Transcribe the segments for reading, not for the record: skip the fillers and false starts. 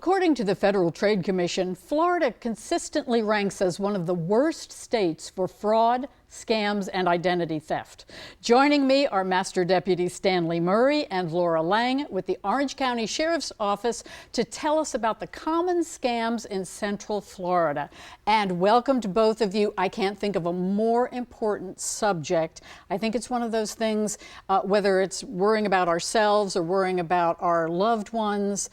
According to the Federal Trade Commission, Florida consistently ranks as one of the worst states for fraud, scams, and identity theft. Joining me are Master Deputy Stanley Murray and Laura Lang with the Orange County Sheriff's Office to tell us about the common scams in Central Florida. And welcome to both of you. I can't think of a more important subject. I think it's one of those things, whether it's worrying about ourselves or worrying about our loved ones.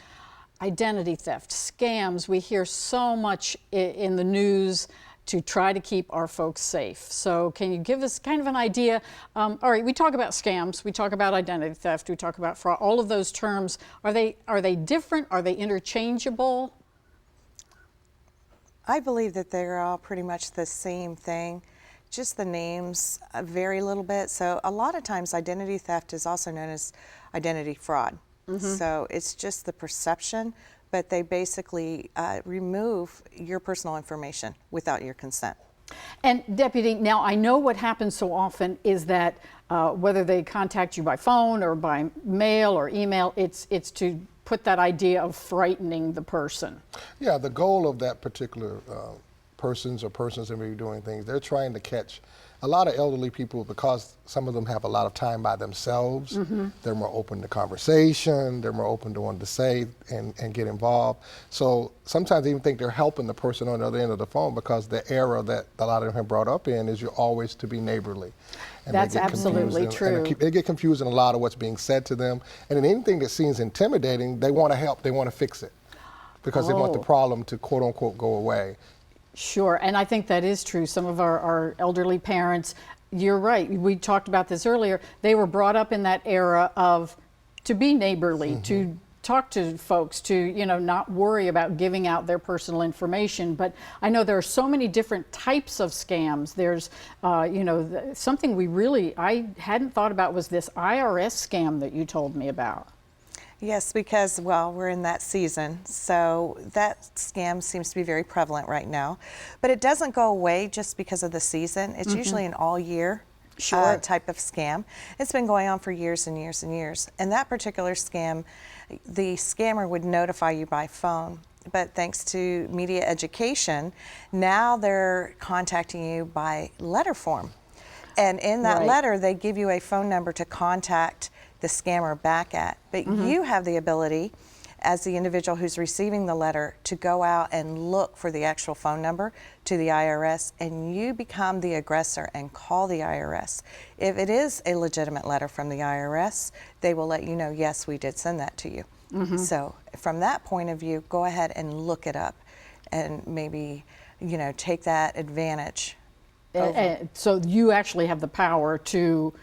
Identity theft, scams, we hear so much in the news to try to keep our folks safe. So can you give us kind of an idea? All right, we talk about scams, we talk about identity theft, we talk about fraud, all of those terms. Are they different? Are they interchangeable? I believe that they're all pretty much the same thing. Just the names vary a little bit. So a lot of times identity theft is also known as identity fraud. So it's just the perception, but they basically remove your personal information without your consent. And Deputy, now I know what happens so often is that whether they contact you by phone or by mail or email, it's to put that idea of frightening the person. Yeah, the goal of that particular persons that may be doing things, they're trying to catch a lot of elderly people because some of them have a lot of time by themselves. They're more open to conversation, they're more open to wanting to say and get involved. So sometimes they even think they're helping the person on the other end of the phone because the era that a lot of them have brought up in is you're always to be neighborly. And that's absolutely true. And they get confused in a lot of what's being said to them. And in anything that seems intimidating, they want to help, they want to fix it because they want the problem to quote unquote go away. Sure, and I think that is true. Some of our elderly parents, you're right, we talked about this earlier, they were brought up in that era of to be neighborly, to talk to folks, to not worry about giving out their personal information. But I know there are so many different types of scams. There's, something I hadn't thought about was this IRS scam that you told me about. Yes, because, well, we're in that season, so that scam seems to be very prevalent right now. But it doesn't go away just because of the season. It's usually an all-year type of scam. It's been going on for years and years and years. And that particular scam, the scammer would notify you by phone. But thanks to media education, now they're contacting you by letter form. And in that letter, they give you a phone number to contact the scammer back at. But you have the ability, as the individual who's receiving the letter, to go out and look for the actual phone number to the IRS, and you become the aggressor and call the IRS. If it is a legitimate letter from the IRS, they will let you know, yes, we did send that to you. So from that point of view, go ahead and look it up and maybe, take that advantage. So you actually have the power to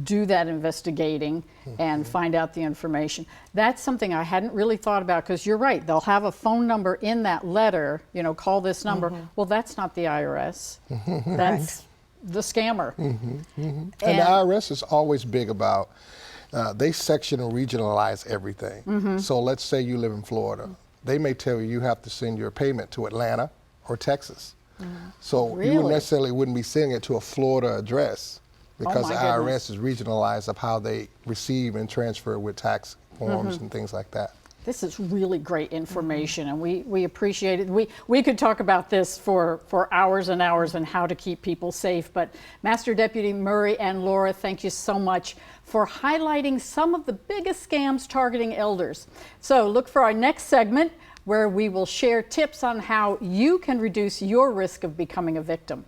do that investigating and find out the information. That's something I hadn't really thought about, because you're right, they'll have a phone number in that letter, call this number. Well, that's not the IRS. That's the scammer. And the IRS is always big about, they section and regionalize everything. So let's say you live in Florida. They may tell you have to send your payment to Atlanta or Texas. So you wouldn't be sending it to a Florida address, because the IRS is regionalized of how they receive and transfer with tax forms and things like that. This is really great information, and we appreciate it. We could talk about this for hours and hours and how to keep people safe, but Master Deputy Murray and Laura, thank you so much for highlighting some of the biggest scams targeting elders. So look for our next segment, where we will share tips on how you can reduce your risk of becoming a victim.